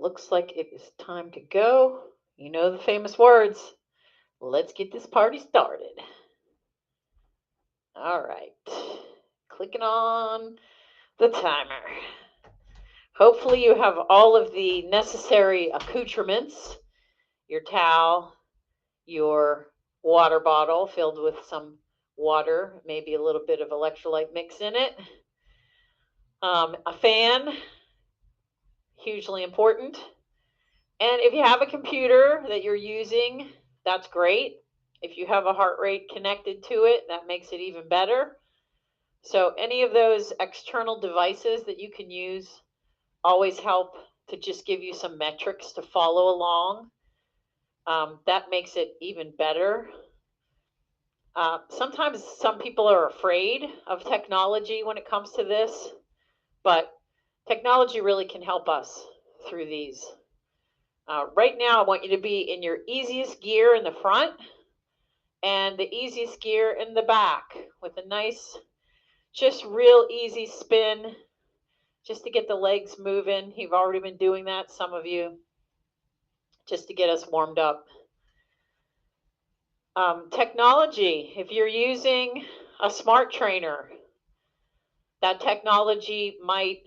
Looks like it is time to go. You know the famous words. Let's get this party started. All right. Clicking on the timer. Hopefully, you have all of the necessary accoutrements, your towel, your water bottle filled with some water, maybe a little bit of electrolyte mix in it, a fan, hugely important. And if you have a computer that you're using, that's great. If you have a heart rate connected to it, that makes it even better. So any of those external devices that you can use always help to just give you some metrics to follow along. That makes it even better. Sometimes some people are afraid of technology when it comes to this, but technology really can help us through these. Right now, I want you to be in your easiest gear in the front and the easiest gear in the back with a nice, just real easy spin just to get the legs moving. You've already been doing that, some of you, just to get us warmed up. Technology, if you're using a smart trainer, that technology might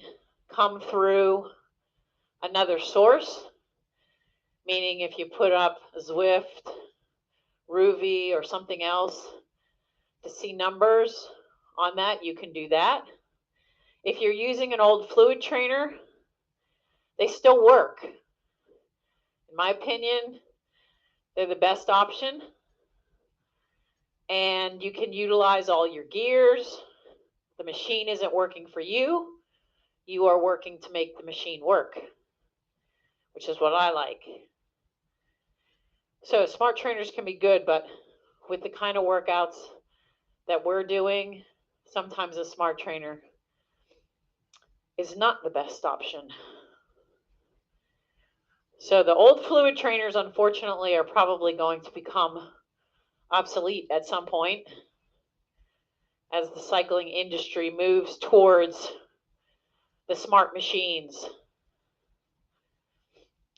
come through another source, meaning if you put up Zwift, Ruvi, or something else to see numbers on that, you can do that. If you're using an old fluid trainer, they still work. In my opinion, they're the best option. And you can utilize all your gears. The machine isn't working for you. You are working to make the machine work, which is what I like. So smart trainers can be good, but with the kind of workouts that we're doing, sometimes a smart trainer is not the best option. So the old fluid trainers, unfortunately, are probably going to become obsolete at some point as the cycling industry moves towards the smart machines.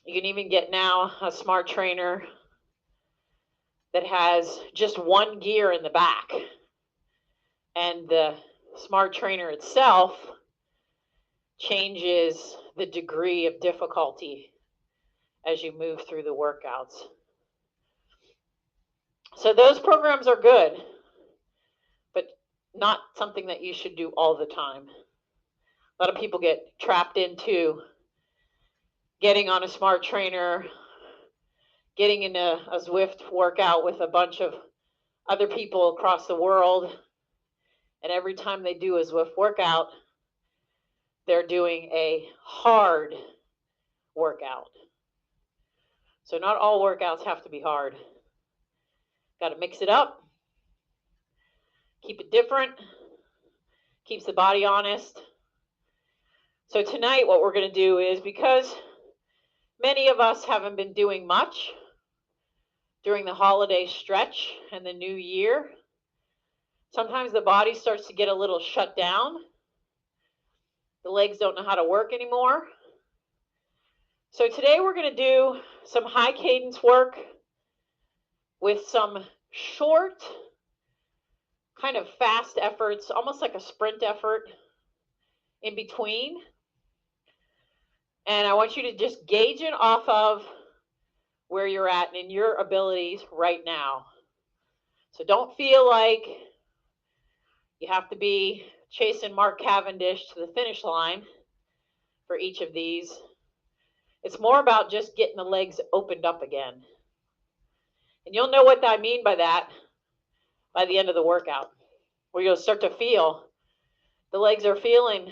You can even get now a smart trainer that has just one gear in the back, and the smart trainer itself changes the degree of difficulty as you move through the workouts. So those programs are good, but not something that you should do all the time. A lot of people get trapped into getting on a smart trainer, getting in a Zwift workout with a bunch of other people across the world, and every time they do a Zwift workout, they're doing a hard workout. So not all workouts have to be hard. Got to mix it up, keep it different, keeps the body honest. So tonight what we're going to do is, because many of us haven't been doing much during the holiday stretch and the new year, sometimes the body starts to get a little shut down. The legs don't know how to work anymore. So today we're going to do some high cadence work with some short, kind of fast efforts, almost like a sprint effort in between. And I want you to just gauge it off of where you're at and in your abilities right now. So don't feel like you have to be chasing Mark Cavendish to the finish line for each of these. It's more about just getting the legs opened up again. And you'll know what I mean by that by the end of the workout, where you'll start to feel the legs are feeling,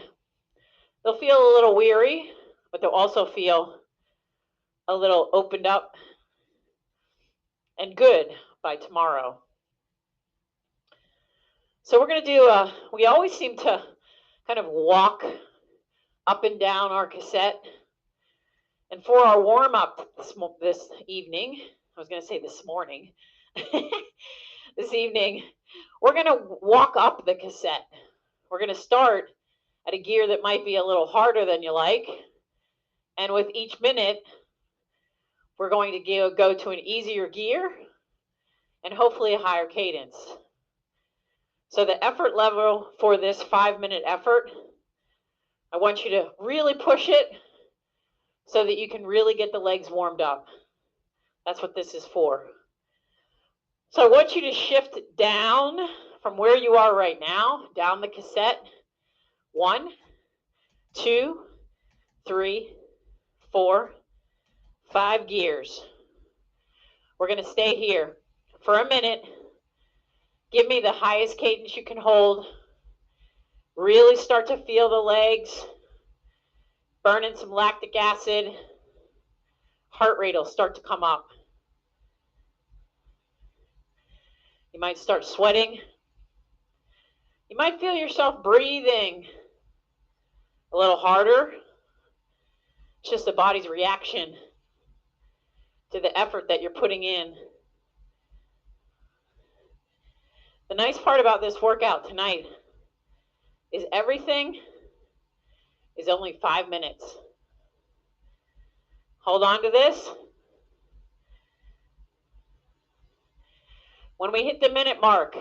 they'll feel a little weary, but they'll also feel a little opened up and good by tomorrow. So we're going to do, we always seem to kind of walk up and down our cassette. And for our warm up this evening, I was going to say this morning, this evening, we're going to walk up the cassette. We're going to start at a gear that might be a little harder than you like, And with each minute, we're going to go to an easier gear and hopefully a higher cadence. So the effort level for this 5-minute effort, I want you to really push it so that you can really get the legs warmed up. That's what this is for. So I want you to shift down from where you are right now, down the cassette. 1, 2, 3, 4, 5 gears. We're going to stay here for a minute. Give me the highest cadence you can hold. Really start to feel the legs, burning some lactic acid. Heart rate will start to come up. You might start sweating. You might feel yourself breathing a little harder. It's just the body's reaction to the effort that you're putting in. The nice part about this workout tonight is everything is only 5 minutes. Hold on to this. When we hit the minute mark,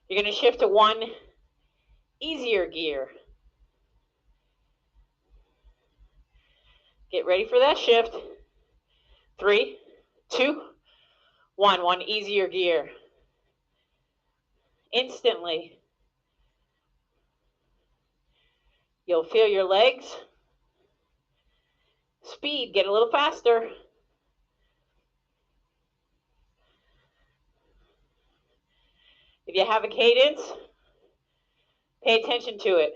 you're going to shift to one easier gear. Get ready for that shift. 3, 2, 1. One easier gear. Instantly, you'll feel your legs. Speed, get a little faster. If you have a cadence, pay attention to it.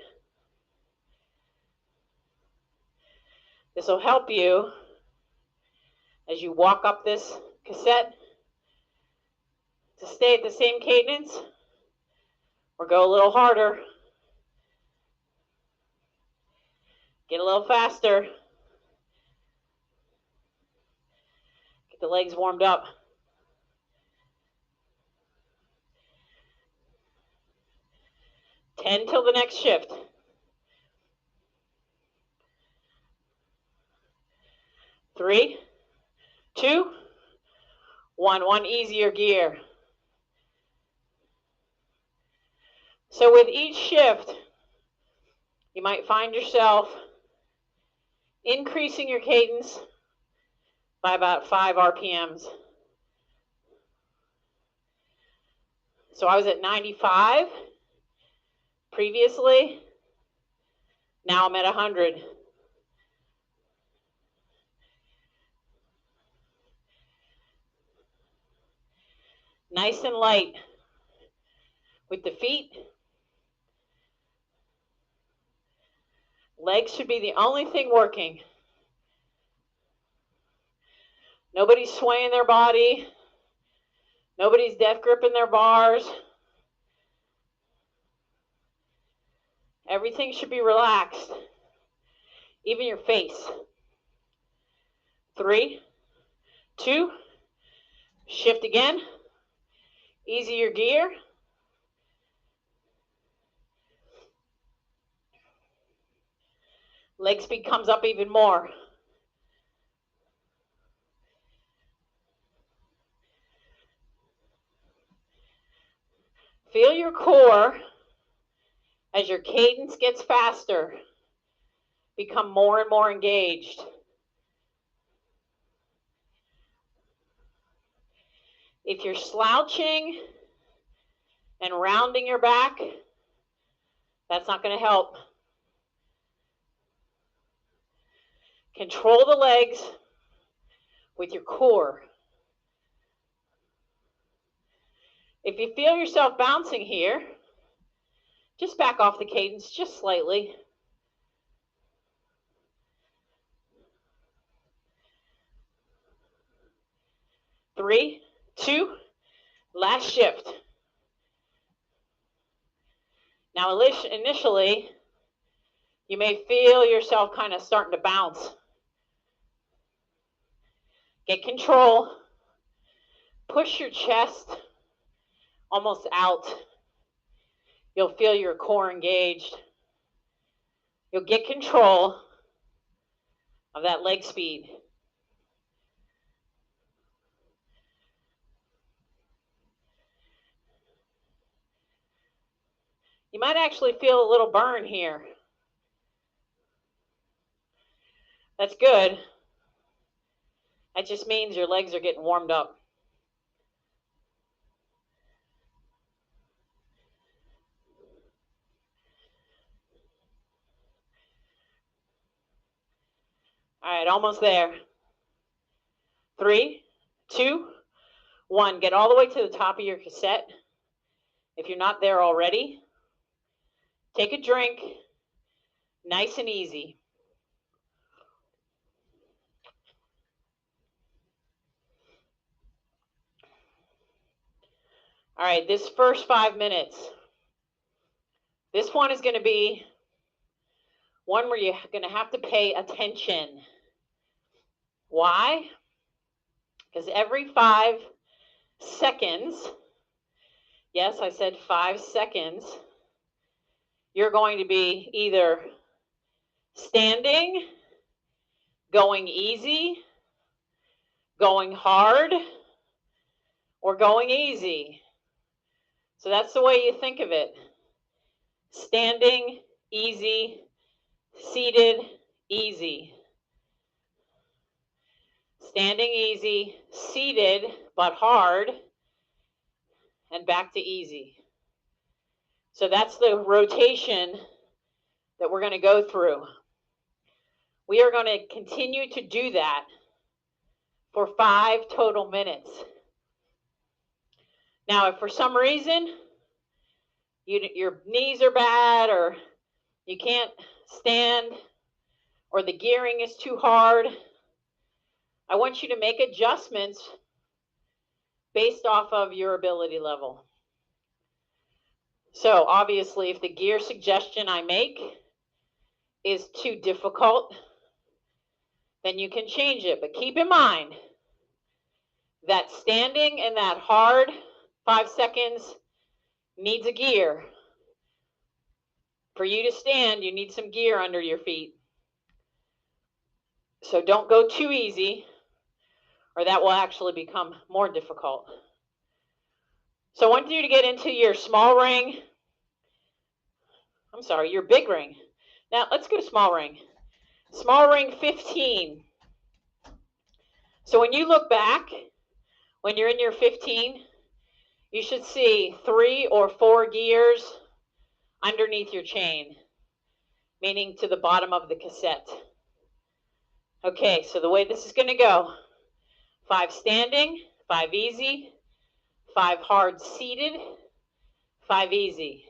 This will help you as you walk up this cassette to stay at the same cadence or go a little harder. Get a little faster. Get the legs warmed up. Ten till the next shift. 3, 2, 1. One easier gear. So with each shift, you might find yourself increasing your cadence by about 5 RPMs. So I was at 95 previously. Now I'm at 100. Nice and light. With the feet, legs should be the only thing working. Nobody's swaying their body. Nobody's death gripping their bars. Everything should be relaxed. Even your face. 3, 2, shift again. Easier gear. Leg speed comes up even more. Feel your core as your cadence gets faster, become more and more engaged. If you're slouching and rounding your back, that's not going to help. Control the legs with your core. If you feel yourself bouncing here, just back off the cadence just slightly. Three, 2, last shift. Now initially, you may feel yourself kind of starting to bounce. Get control. Push your chest almost out. You'll feel your core engaged. You'll get control. of that leg speed. You might actually feel a little burn here. That's good. That just means your legs are getting warmed up. All right, almost there. 3, 2, 1. Get all the way to the top of your cassette. If you're not there already, take a drink, nice and easy. All right, this first 5 minutes, this one is going to be one where you're going to have to pay attention. Why? Because every 5 seconds, yes, I said 5 seconds, you're going to be either standing, going easy, going hard, or going easy. So that's the way you think of it. Standing, easy, seated, easy. Standing easy, seated but hard, and back to easy. So that's the rotation that we're going to go through. We are going to continue to do that for 5 total minutes. Now, if for some reason your knees are bad, or you can't stand, or the gearing is too hard, I want you to make adjustments based off of your ability level. So obviously, if the gear suggestion I make is too difficult, then you can change it. But keep in mind that standing and that hard 5 seconds needs a gear. For you to stand, you need some gear under your feet. So don't go too easy, or that will actually become more difficult. So I want you to get into your small ring. I'm sorry, your big ring. Now let's go to small ring. Small ring 15. So when you look back, when you're in your 15, you should see 3 or 4 gears underneath your chain, meaning to the bottom of the cassette. Okay, so the way this is going to go, 5 standing, 5 easy, 5 hard seated, 5 easy.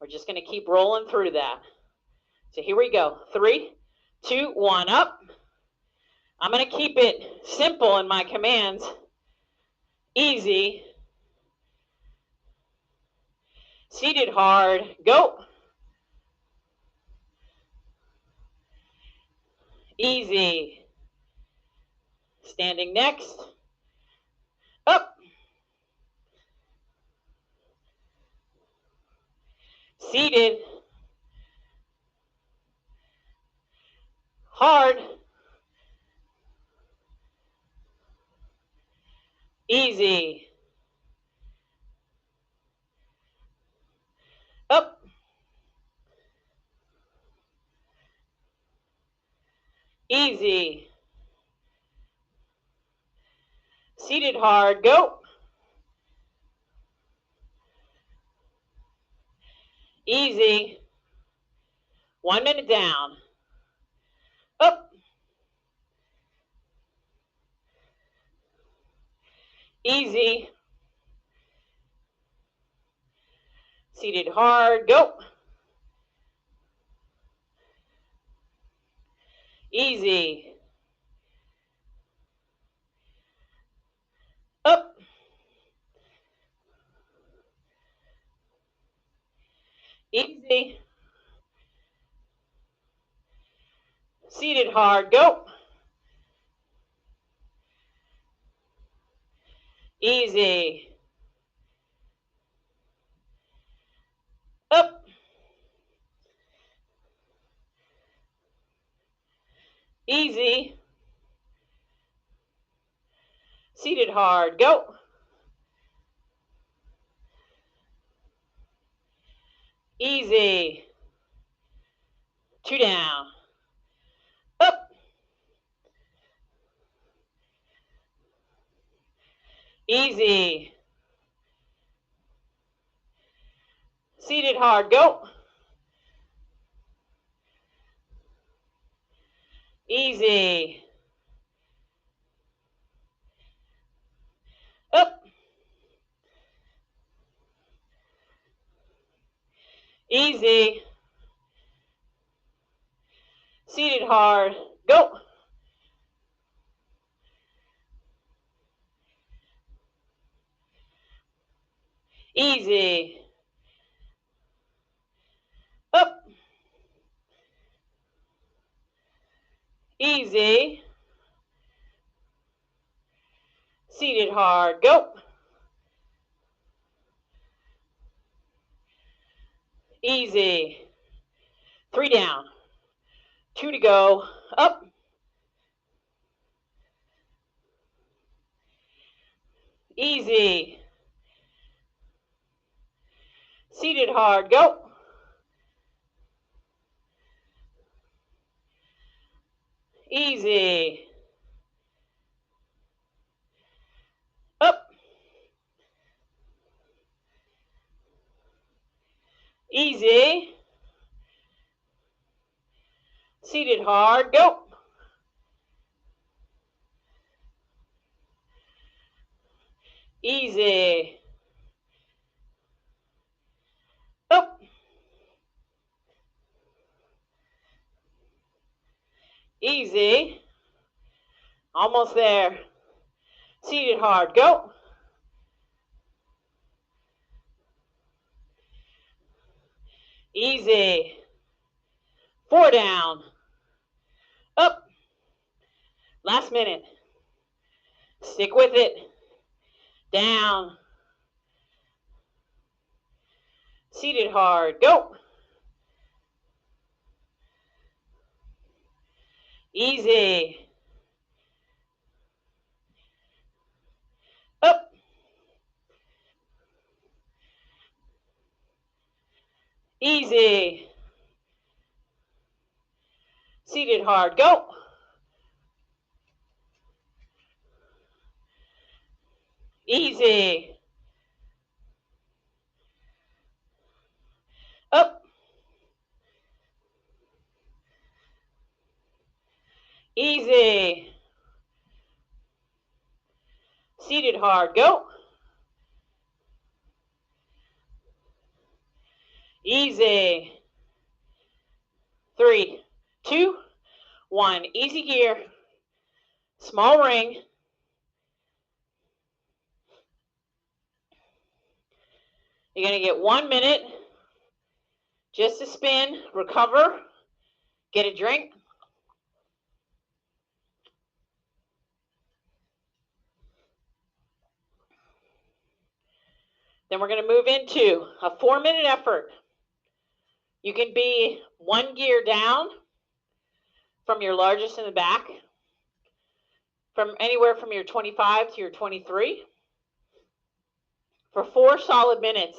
We're just going to keep rolling through that. So here we go. 3, 2, 1, up. I'm going to keep it simple in my commands. Easy. Seated hard. Go. Easy. Standing next. Up. Seated. Hard. Easy. Up. Easy. Seated hard. Go. Easy. 1 minute down. Up. Easy. Seated hard. Go. Easy. Up. Easy. Seated hard. Go. Easy. Up. Easy. Seated hard. Go. Easy. 2 down. Up. Easy. Seated hard. Go. Easy. Up. Easy. Seated hard. Go. Easy. Up. Easy. Seated hard. Go. Easy. 3 down. 2 to go. Up. Easy. Seated hard. Go. Easy. Up. Easy. Seated hard. Go. Easy. Up. Easy. Almost there. Seated hard. Go. Easy. 4 down. Up. Last minute. Stick with it. Down. Seated hard. Go. Easy. Up. Easy. Seated hard. Go. Easy. Up. Easy. Seated hard. Go. Easy. 3, 2, 1. Easy gear. Small ring. You're going to get 1 minute just to spin, recover, get a drink. Then we're going to move into a 4-minute effort. You can be 1 gear down from your largest in the back, from anywhere from your 25 to your 23. For 4 solid minutes,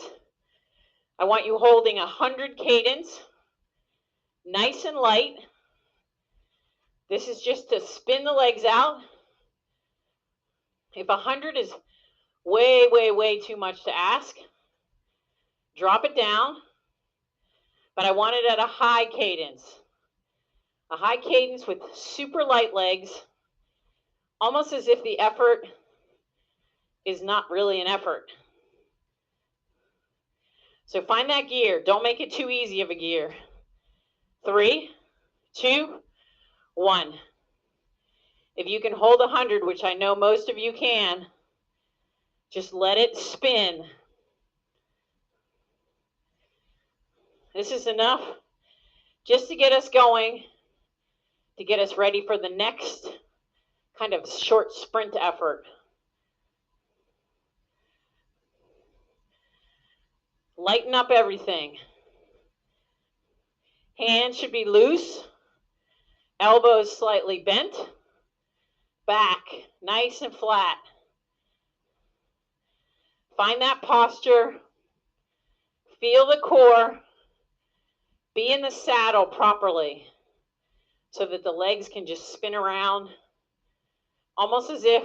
I want you holding 100 cadence, nice and light. This is just to spin the legs out. If 100 is way, way, way too much to ask, drop it down. But I want it at a high cadence. A high cadence with super light legs, almost as if the effort is not really an effort. So find that gear. Don't make it too easy of a gear. 3, 2, 1. If you can hold 100, which I know most of you can, just let it spin. This is enough just to get us going, to get us ready for the next kind of short sprint effort. Lighten up everything. Hands should be loose. Elbows slightly bent. Back nice and flat. Find that posture. Feel the core. Be in the saddle properly so that the legs can just spin around almost as if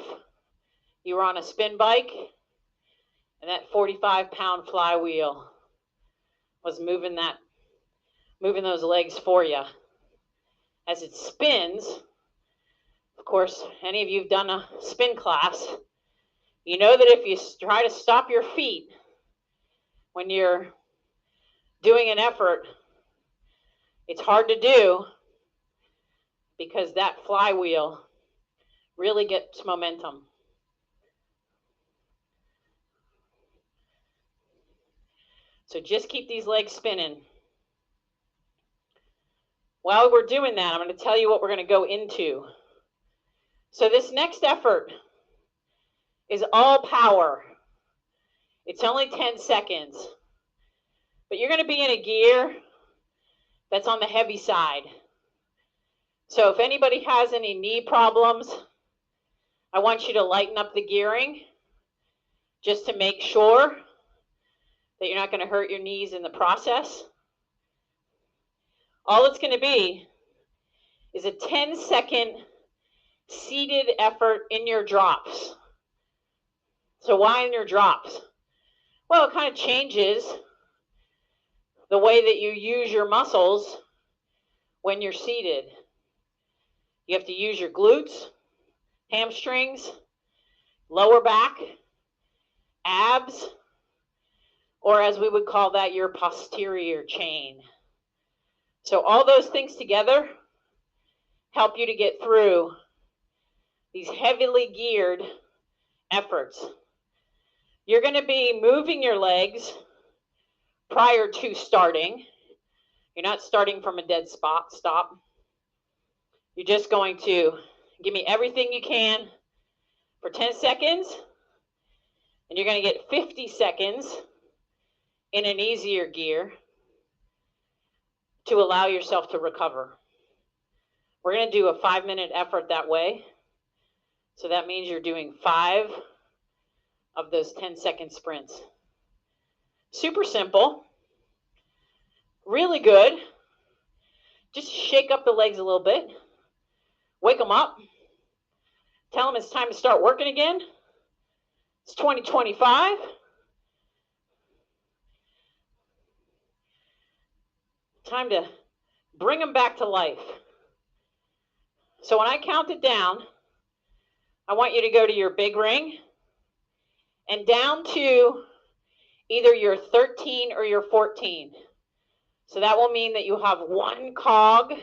you were on a spin bike and that 45-pound flywheel was moving those legs for you. As it spins, of course, any of you who've done a spin class, you know that if you try to stop your feet when you're doing an effort, it's hard to do because that flywheel really gets momentum. So just keep these legs spinning. While we're doing that, I'm going to tell you what we're going to go into. So this next effort is all power. It's only 10 seconds. But you're going to be in a gear that's on the heavy side. So if anybody has any knee problems, I want you to lighten up the gearing just to make sure that you're not going to hurt your knees in the process. All it's going to be is a 10-second seated effort in your drops. So why in your drops? Well, it kind of changes the way that you use your muscles when you're seated. You have to use your glutes, hamstrings, lower back, abs, or as we would call that, your posterior chain. So all those things together help you to get through these heavily geared efforts. You're going to be moving your legs prior to starting. You're not starting from a dead stop. You're just going to give me everything you can for 10 seconds, and you're going to get 50 seconds in an easier gear to allow yourself to recover. We're going to do a 5-minute effort that way. So that means you're doing 5 of those 10-second sprints. Super simple. Really good. Just shake up the legs a little bit. Wake them up. Tell them it's time to start working again. It's 2025. Time to bring them back to life. So when I count it down, I want you to go to your big ring and down to either your 13 or your 14. So that will mean that you have 1 cog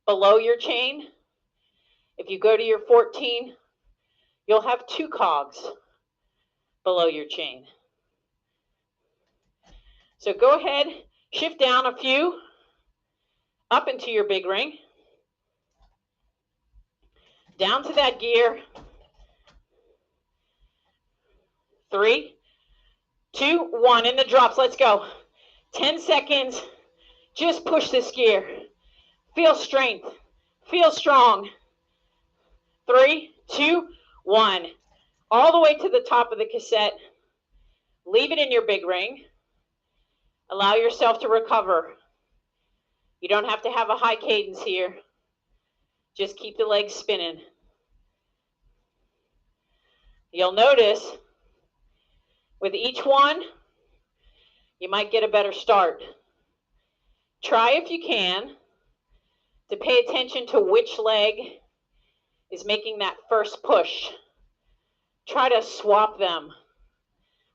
below your chain. If you go to your 14, you'll have 2 cogs below your chain. So go ahead, shift down a few up into your big ring. Down to that gear. 3, 2, 1, in the drops, let's go. 10 seconds, just push this gear. Feel strength, feel strong. 3, 2, 1. All the way to the top of the cassette. Leave it in your big ring. Allow yourself to recover. You don't have to have a high cadence here. Just keep the legs spinning. You'll notice with each one, you might get a better start. Try if you can to pay attention to which leg is making that first push. Try to swap them.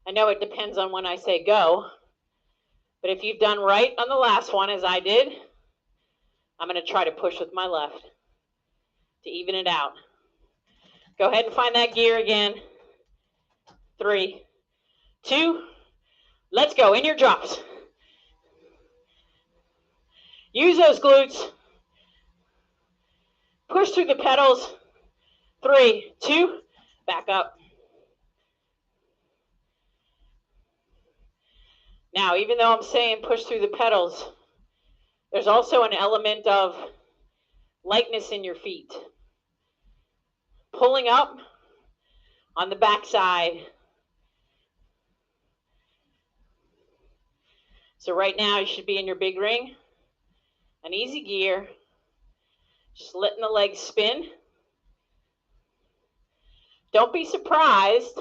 I know it depends on when I say go, but if you've done right on the last one, as I did, I'm going to try to push with my left to even it out. Go ahead and find that gear again. 3, 2, let's go. In your drops. Use those glutes. Push through the pedals. 3, 2, back up. Now, even though I'm saying push through the pedals, there's also an element of lightness in your feet. Pulling up on the backside. So right now you should be in your big ring, an easy gear, just letting the legs spin. Don't be surprised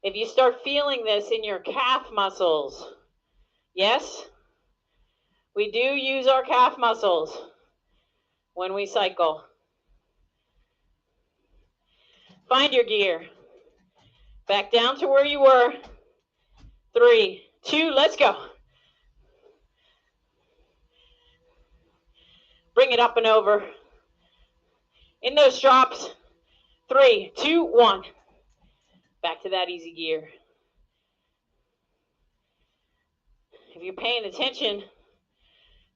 if you start feeling this in your calf muscles. Yes, we do use our calf muscles when we cycle. Find your gear. Back down to where you were. 3, 2, let's go. Bring it up and over. In those drops. 3, 2, 1. Back to that easy gear. If you're paying attention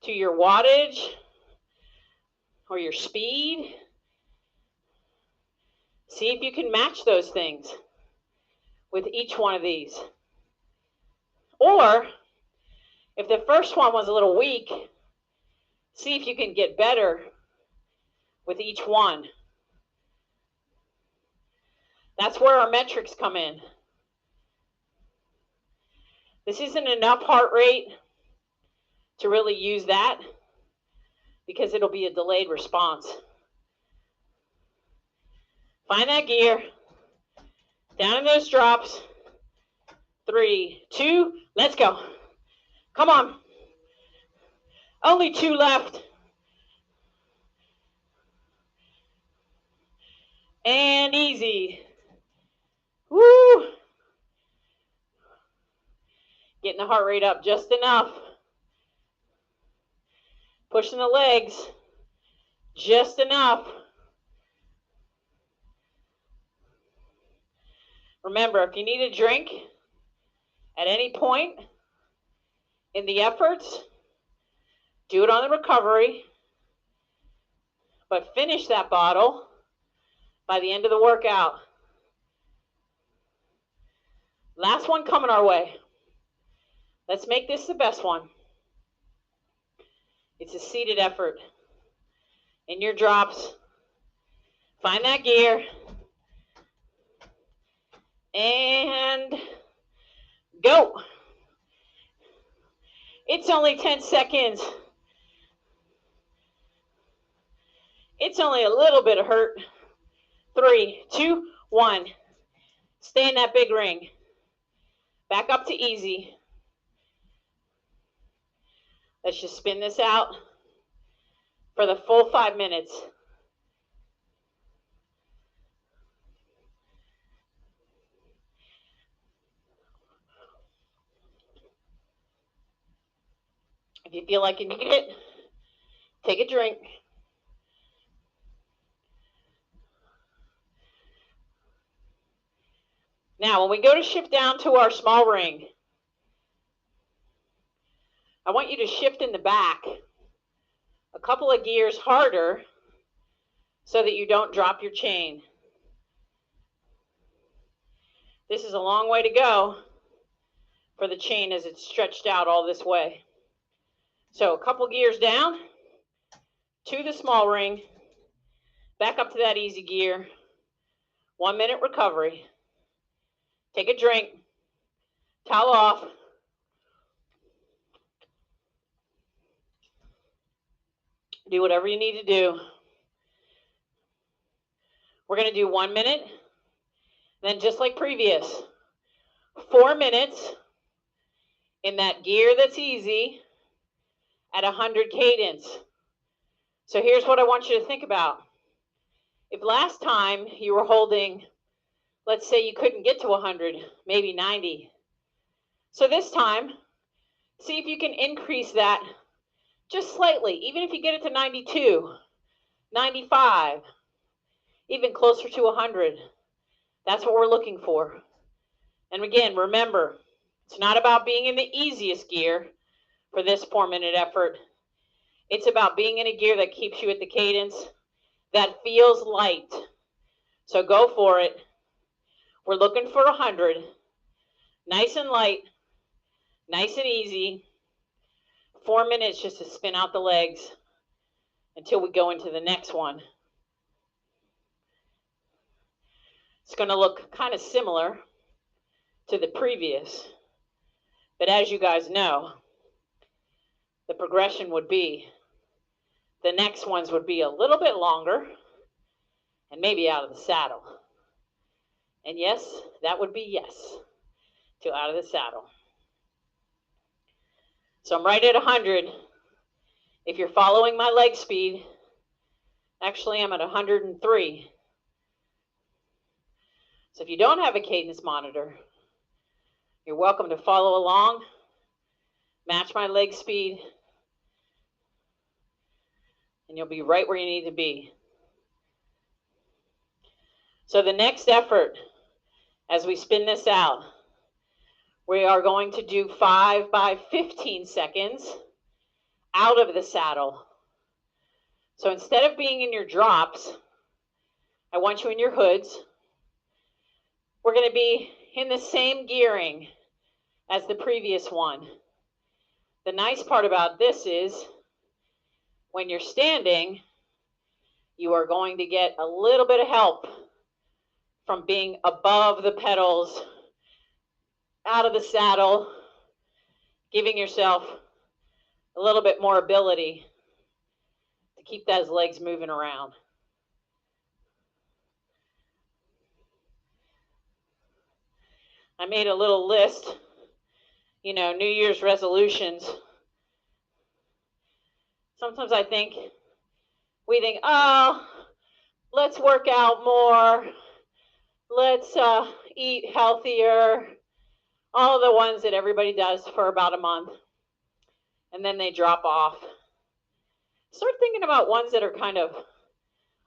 to your wattage or your speed, see if you can match those things with each one of these. Or if the first one was a little weak, see if you can get better with each one. That's where our metrics come in. This isn't enough heart rate to really use that because it'll be a delayed response. Find that gear. Down in those drops. 3, 2, let's go. Come on. Only 2 left. And easy. Woo! Getting the heart rate up just enough. Pushing the legs just enough. Remember, if you need a drink at any point in the efforts, do it on the recovery, but finish that bottle by the end of the workout. Last one coming our way. Let's make this the best one. It's a seated effort. In your drops, find that gear, and go. It's only 10 seconds. It's only a little bit of hurt. 3, 2, 1. Stay in that big ring. Back up to easy. Let's just spin this out for the full 5 minutes. If you feel like you need it, take a drink. Now, when we go to shift down to our small ring, I want you to shift in the back a couple of gears harder so that you don't drop your chain. This is a long way to go for the chain as it's stretched out all this way. So a couple gears down to the small ring, back up to that easy gear, 1 minute recovery. Take a drink, towel off. Do whatever you need to do. We're going to do 1 minute, then just like previous, 4 minutes in that gear that's easy at 100 cadence. So here's what I want you to think about. If last time you were holding, let's say you couldn't get to 100, maybe 90. So this time, see if you can increase that just slightly, even if you get it to 92, 95, even closer to 100. That's what we're looking for. And again, remember, it's not about being in the easiest gear for this 4 minute effort. It's about being in a gear that keeps you at the cadence that feels light. So go for it. We're looking for 100. Nice and light, nice and easy. 4 minutes just to spin out the legs. until we go into the next one. It's going to look kind of similar to the previous, but as you guys know, the progression would be the next ones would be a little bit longer and maybe out of the saddle. And yes, that would be yes to out of the saddle. So I'm right at 100. If you're following my leg speed, actually I'm at 103. So if you don't have a cadence monitor, you're welcome to follow along, match my leg speed, and you'll be right where you need to be. So the next effort, as we spin this out, we are going to do 5 by 15 seconds out of the saddle. So instead of being in your drops, I want you in your hoods. We're going to be in the same gearing as the previous one. The nice part about this is when you're standing, you are going to get a little bit of help from being above the pedals, out of the saddle, giving yourself a little bit more ability to keep those legs moving around. I made a little list, New Year's resolutions. Sometimes we think, oh, let's work out more, let's eat healthier, all the ones that everybody does for about a month, and then they drop off. Start thinking about ones that are kind of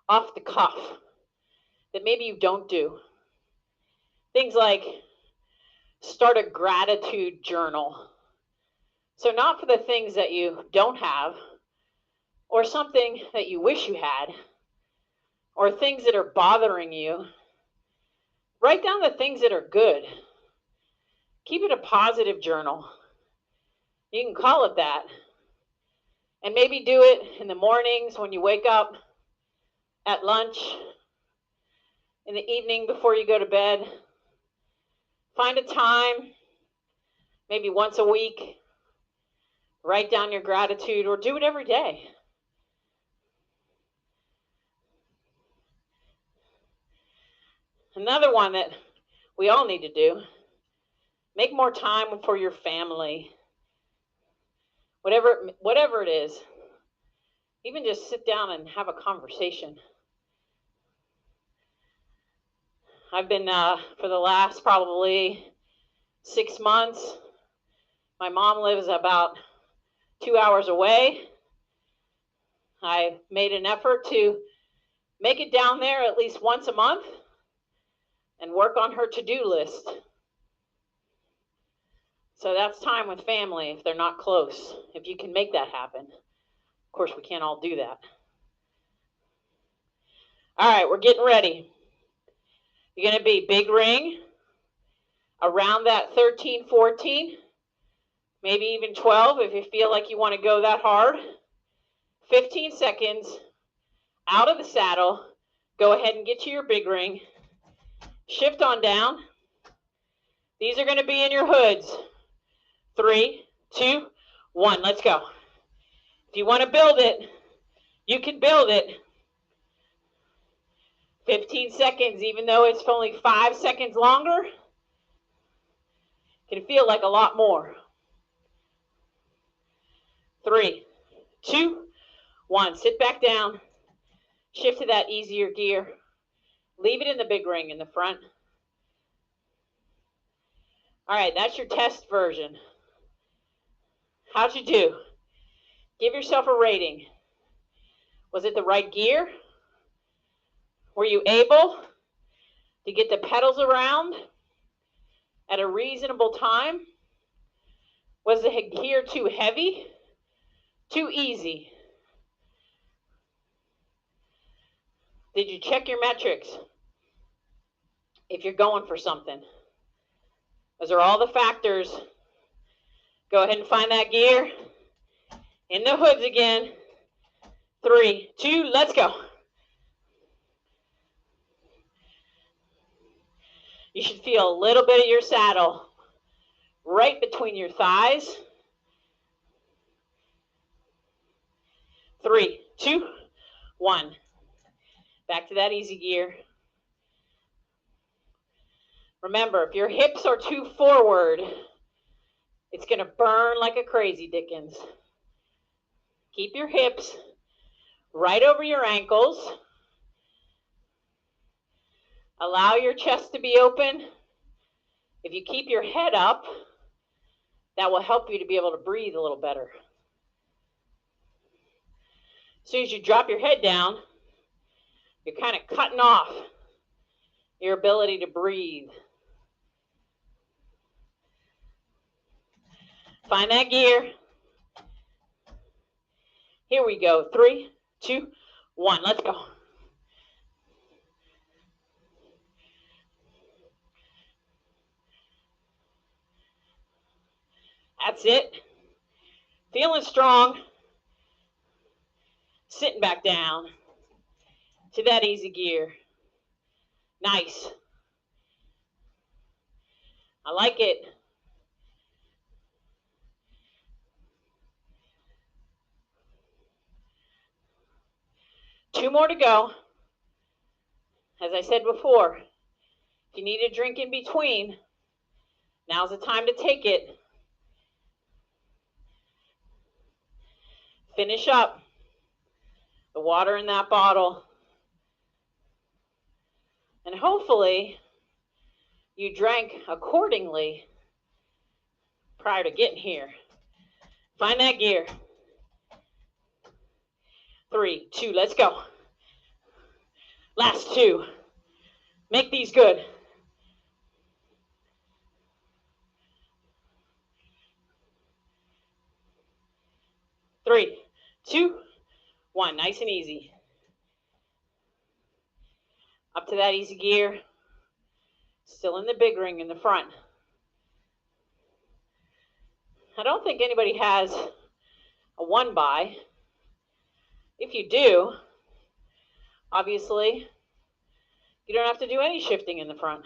off the cuff, that maybe you don't do. Things like start a gratitude journal. So not for the things that you don't have, or something that you wish you had, or things that are bothering you. Write down the things that are good. Keep it a positive journal. You can call it that. And maybe do it in the mornings when you wake up, at lunch, in the evening before you go to bed. Find a time, maybe once a week. Write down your gratitude, or do it every day. Another one that we all need to do, make more time for your family. Whatever it is, even just sit down and have a conversation. I've been, for the last probably 6 months, my mom lives about 2 hours away. I made an effort to make it down there at least once a month and work on her to-do list. So that's time with family if they're not close, if you can make that happen. Of course, we can't all do that. All right, we're getting ready. You're going to be big ring around that 13, 14, maybe even 12 if you feel like you want to go that hard. 15 seconds out of the saddle. Go ahead and get to your big ring. Shift on down. These are going to be in your hoods. 3, 2, 1. Let's go. If you want to build it, you can build it. 15 seconds, even though it's only 5 seconds longer, can feel like a lot more. 3, 2, 1. Sit back down. Shift to that easier gear. Leave it in the big ring in the front. All right, that's your test version. How'd you do? Give yourself a rating. Was it the right gear? Were you able to get the pedals around at a reasonable time? Was the gear too heavy? Too easy? Did you check your metrics if you're going for something? Those are all the factors. Go ahead and find that gear. In the hoods again. 3, 2, let's go. You should feel a little bit of your saddle right between your thighs. 3, 2, 1. Back to that easy gear. Remember, if your hips are too forward, it's going to burn like a crazy Dickens. Keep your hips right over your ankles. Allow your chest to be open. If you keep your head up, that will help you to be able to breathe a little better. As soon as you drop your head down, you're kind of cutting off your ability to breathe. Find that gear. Here we go. 3, 2, 1. Let's go. That's it. Feeling strong. Sitting back down to that easy gear. Nice. I like it. Two more to go. As I said before, if you need a drink in between, now's the time to take it. Finish up the water in that bottle. And hopefully you drank accordingly prior to getting here. Find that gear. 3, 2, let's go. Last 2. Make these good. 3, 2, 1. Nice and easy. Up to that easy gear. Still in the big ring in the front. I don't think anybody has a 1-by. If you do, obviously, you don't have to do any shifting in the front.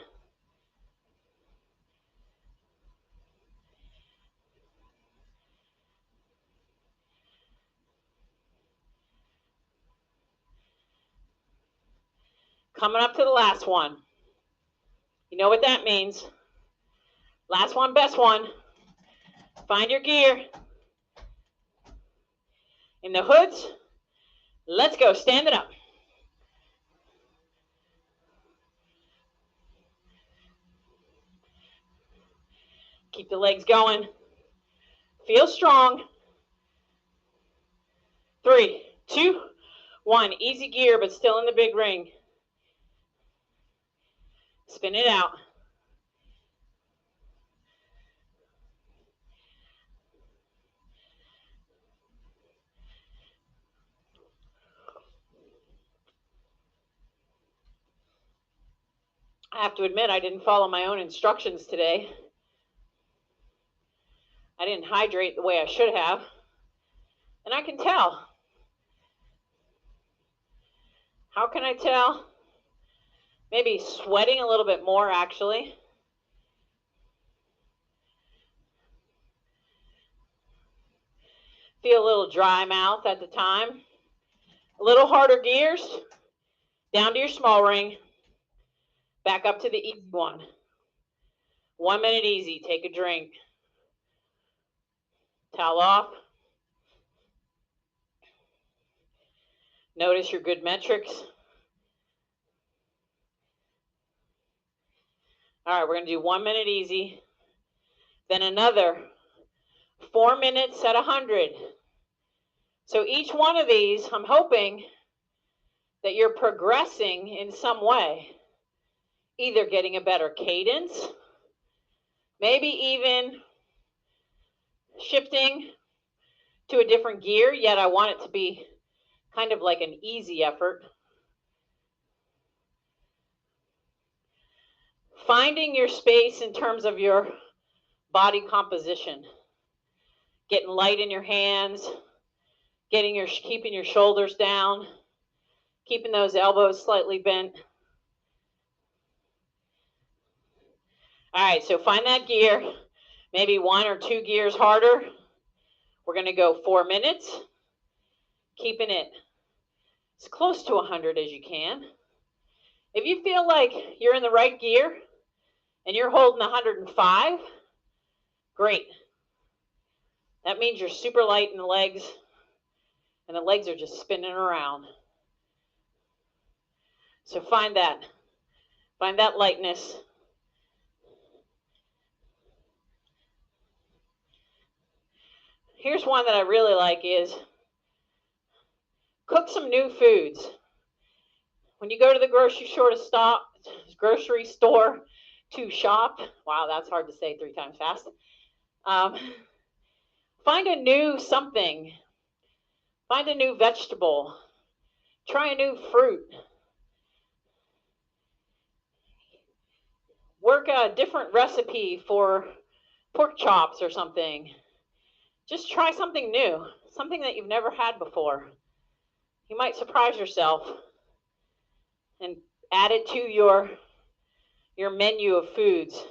Coming up to the last one. You know what that means. Last one, best one. Find your gear. In the hoods. Let's go. Stand it up. Keep the legs going. Feel strong. 3, 2, 1. Easy gear, but still in the big ring. Spin it out. I have to admit, I didn't follow my own instructions today. I didn't hydrate the way I should have. And I can tell. How can I tell? Maybe sweating a little bit more, actually. Feel a little dry mouth at the time. A little harder gears. Down to your small ring. Back up to the easy one. 1 minute easy. Take a drink. Towel off. Notice your good metrics. All right, we're going to do 1 minute easy. Then another 4 minutes at 100. So each one of these, I'm hoping that you're progressing in some way. Either getting a better cadence, maybe even shifting to a different gear, yet I want it to be kind of like an easy effort. Finding your space in terms of your body composition. Getting light in your hands, keeping your shoulders down, keeping those elbows slightly bent. All right, so find that gear, maybe 1 or 2 gears harder. We're going to go 4 minutes, keeping it as close to 100 as you can. If you feel like you're in the right gear and you're holding 105, great. That means you're super light in the legs, and the legs are just spinning around. So find that lightness. Here's one that I really like is cook some new foods. When you go to the grocery store to shop, wow, that's hard to say 3 times fast. Find a new something. Find a new vegetable. Try a new fruit. Work a different recipe for pork chops or something. Just try something new, something that you've never had before. You might surprise yourself and add it to your menu of foods.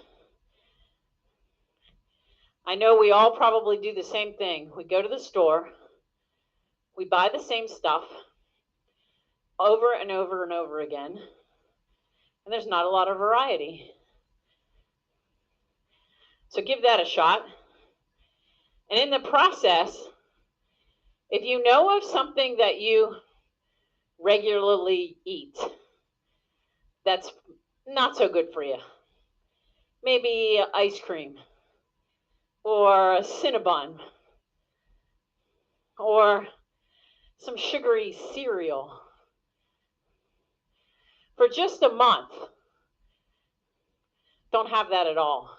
I know we all probably do the same thing. We go to the store, we buy the same stuff over and over and over again, and there's not a lot of variety. So give that a shot. And in the process, if you know of something that you regularly eat that's not so good for you, maybe ice cream or a Cinnabon or some sugary cereal, for just a month, don't have that at all.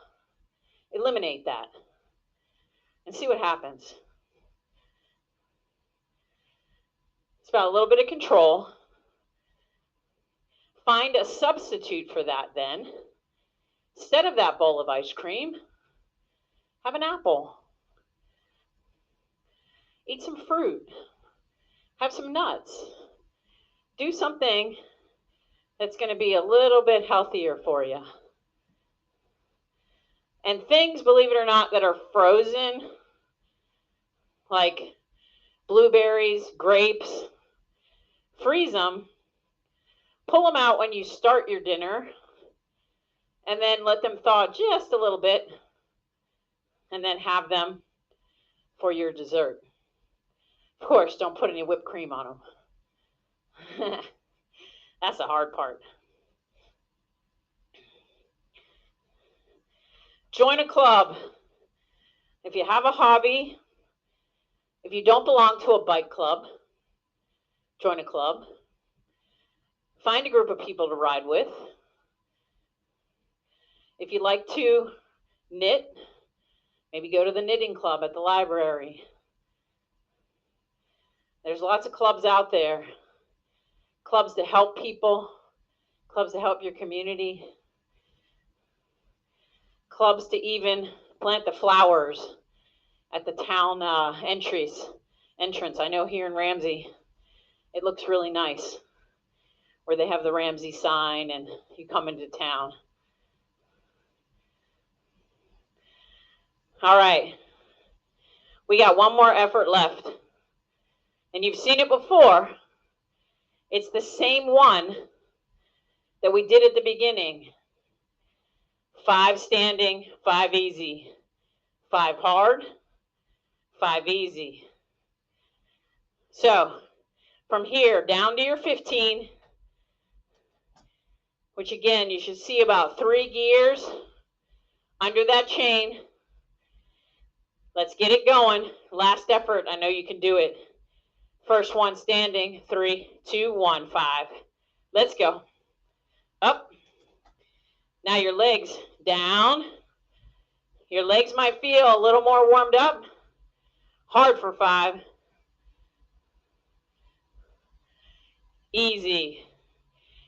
Eliminate that and see what happens. It's about a little bit of control. Find a substitute for that then. Instead of that bowl of ice cream, have an apple. Eat some fruit. Have some nuts. Do something that's going to be a little bit healthier for you. And things, believe it or not, that are frozen, like blueberries, grapes, freeze them, pull them out when you start your dinner, and then let them thaw just a little bit, and then have them for your dessert. Of course, don't put any whipped cream on them. That's the hard part. Join a club. If you have a hobby, if you don't belong to a bike club, join a club. Find a group of people to ride with. If you like to knit, maybe go to the knitting club at the library. There's lots of clubs out there. Clubs to help people, clubs to help your community, clubs to even plant the flowers at the town entrance. I know here in Ramsey, it looks really nice where they have the Ramsey sign and you come into town. All right, we got one more effort left, and you've seen it before. It's the same one that we did at the beginning. 5 standing, 5 easy. 5 hard, 5 easy. So from here down to your 15, which again, you should see about 3 gears under that chain. Let's get it going. Last effort. I know you can do it. First one standing. 3, 2, 1, 5. Let's go. Up. Now your legs down. Your legs might feel a little more warmed up. Hard for 5. Easy.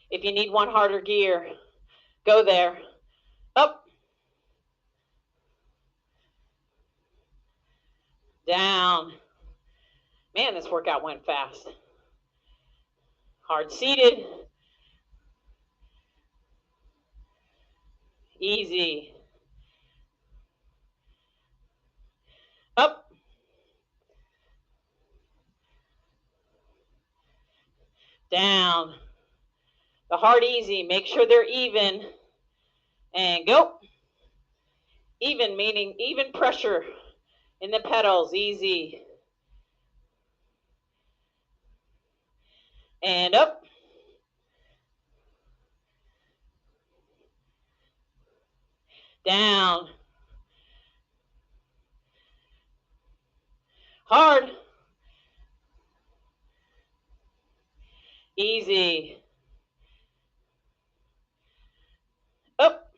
If you need one harder gear, go there. Up. Down. Man, this workout went fast. Hard seated. Easy. Up. Down. The hard easy. Make sure they're even. And go. Even meaning even pressure in the pedals. Easy. And up. Down. Hard. Easy. Up.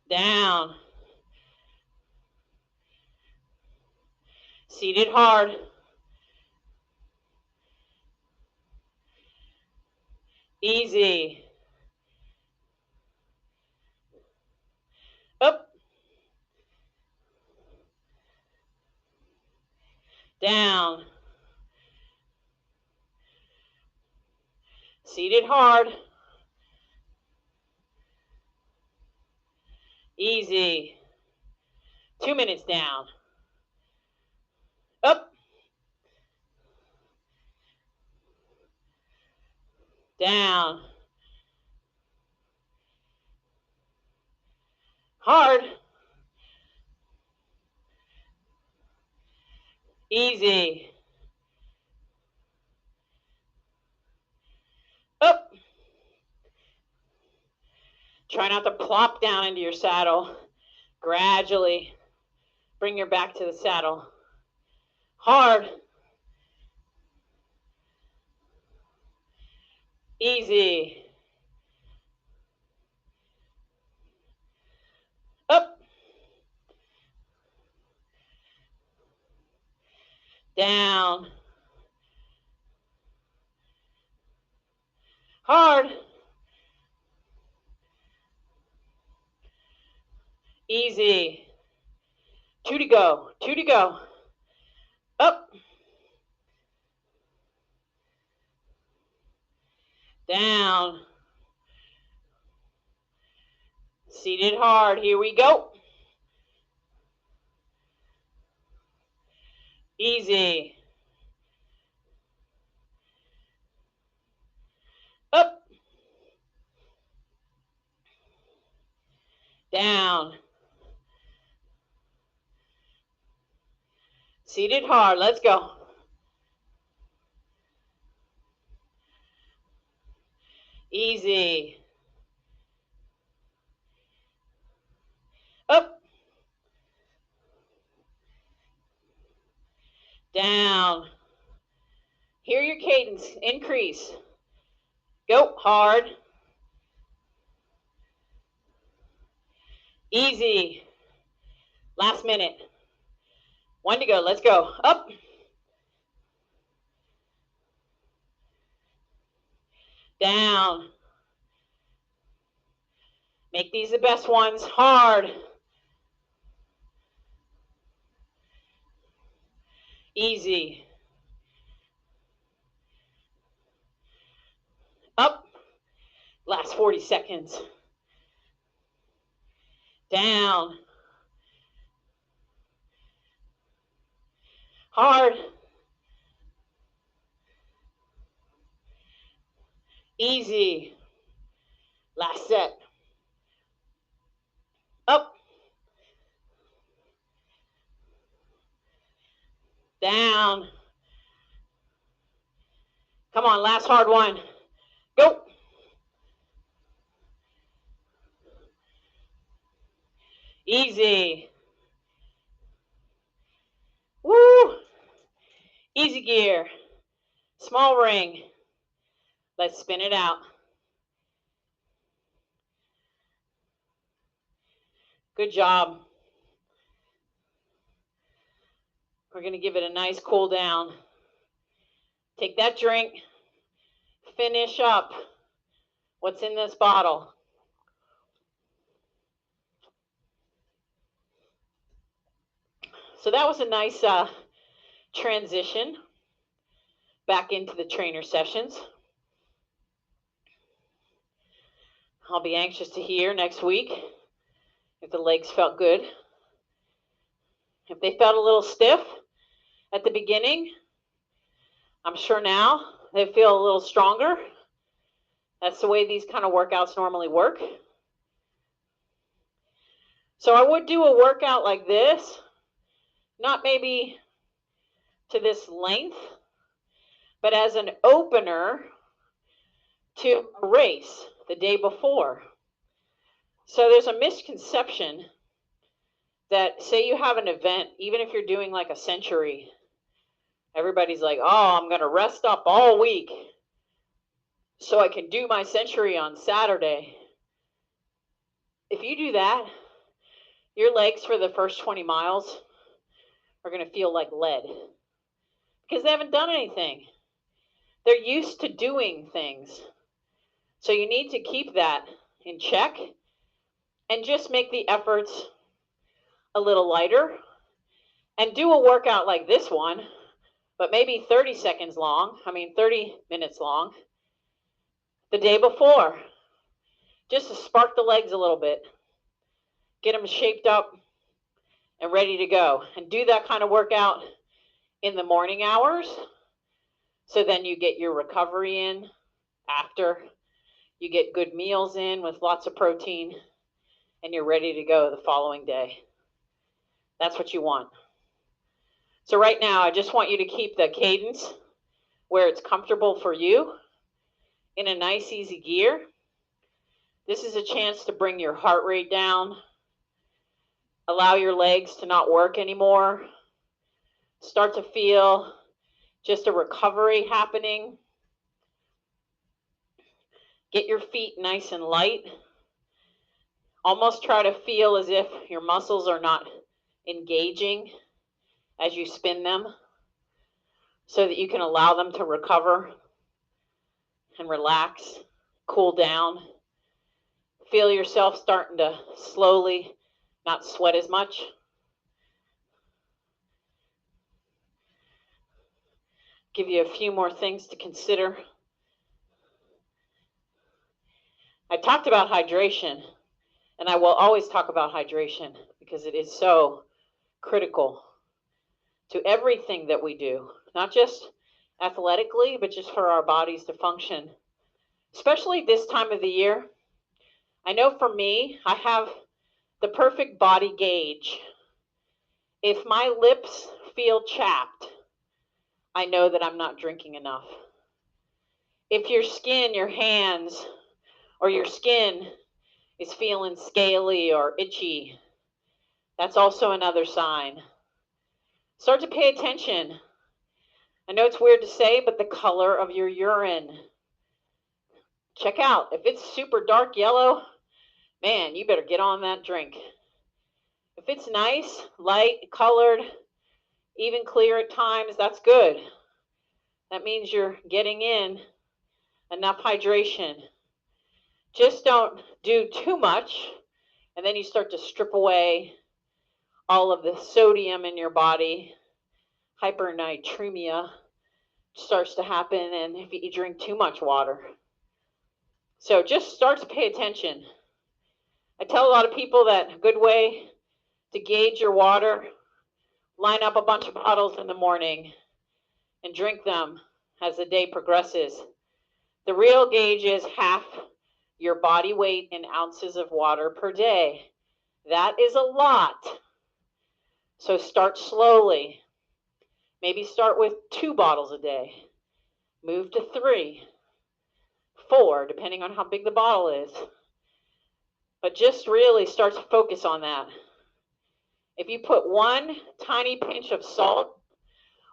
Down. Seated hard. Easy. Up. Down. Seated hard. Easy. 2 minutes down. Up. Down. Hard. Easy. Up. Try not to plop down into your saddle. Gradually bring your back to the saddle. Hard. Easy. Up. Down. Hard. Easy. 2 to go. 2 to go. Up. Down. Seated hard. Here we go. Easy. Up. Down. Seated hard. Let's go. Easy. Up. Down. Hear your cadence. Increase. Go. Hard. Easy. Last minute. 1 to go. Let's go. Up. Down. Make these the best ones. Hard. Easy. Up. Last 40 seconds. Down. Hard. Easy. Last set. Up. Down. Come on, last hard one. Go. Easy. Woo. Easy gear. Small ring. Let's spin it out. Good job. We're going to give it a nice cool down. Take that drink. Finish up what's in this bottle. So that was a nice transition back into the trainer sessions. I'll be anxious to hear next week if the legs felt good. If they felt a little stiff at the beginning, I'm sure now they feel a little stronger. That's the way these kind of workouts normally work. So I would do a workout like this, not maybe to this length, but as an opener to a race the day before. So there's a misconception that, say you have an event, even if you're doing like a century, everybody's like, oh, I'm going to rest up all week so I can do my century on Saturday. If you do that, your legs for the first 20 miles are going to feel like lead because they haven't done anything. They're used to doing things. So you need to keep that in check and just make the efforts a little lighter and do a workout like this one, but maybe 30 minutes long the day before, just to spark the legs a little bit, get them shaped up and ready to go, and do that kind of workout in the morning hours. So then you get your recovery in after, you get good meals in with lots of protein, and you're ready to go the following day. That's what you want. So right now, I just want you to keep the cadence where it's comfortable for you in a nice, easy gear. This is a chance to bring your heart rate down, allow your legs to not work anymore, start to feel just a recovery happening. Get your feet nice and light. Almost try to feel as if your muscles are not engaging as you spin them, so that you can allow them to recover and relax, cool down. Feel yourself starting to slowly not sweat as much. Give you a few more things to consider. I talked about hydration, and I will always talk about hydration because it is so critical to everything that we do, not just athletically, but just for our bodies to function, especially this time of the year. I know for me, I have the perfect body gauge. If my lips feel chapped, I know that I'm not drinking enough. If your skin, your hands, or your skin is feeling scaly or itchy, that's also another sign. Start to pay attention. I know it's weird to say, but the color of your urine. Check out. If it's super dark yellow, man, you better get on that drink. If it's nice, light colored, even clear at times, that's good. That means you're getting in enough hydration. Just don't do too much, and then you start to strip away all of the sodium in your body. Hypernatremia starts to happen, and if you drink too much water. So just start to pay attention. I tell a lot of people that a good way to gauge your water, line up a bunch of bottles in the morning and drink them as the day progresses. The real gauge is half your body weight in ounces of water per day. That is a lot. So start slowly. Maybe start with 2 bottles a day. Move to 3, 4, depending on how big the bottle is. But just really start to focus on that. If you put 1 tiny pinch of salt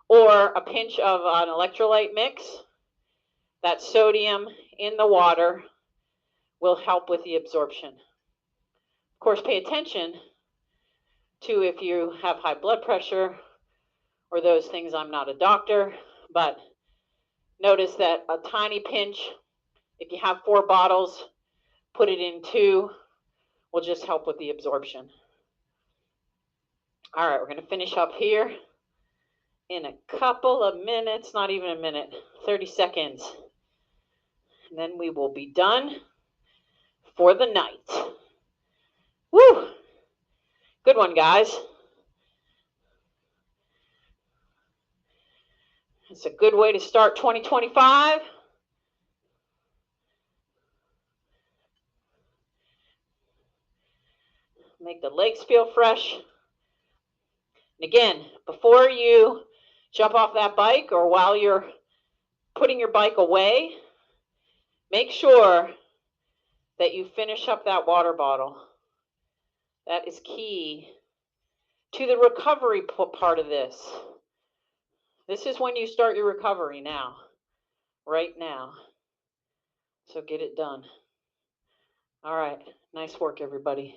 or a pinch of an electrolyte mix, that sodium in the water will help with the absorption. Of course, pay attention to if you have high blood pressure or those things. I'm not a doctor, but notice that a tiny pinch, if you have 4 bottles, put it in 2, will just help with the absorption. All right, we're going to finish up here in a couple of minutes, not even a minute, 30 seconds. And then we will be done for the night. Woo! Good one, guys. It's a good way to start 2025. Make the legs feel fresh. And again, before you jump off that bike or while you're putting your bike away, make sure that you finish up that water bottle. That is key to the recovery part of this. This is when you start your recovery now, right now. So get it done. All right. Nice work, everybody.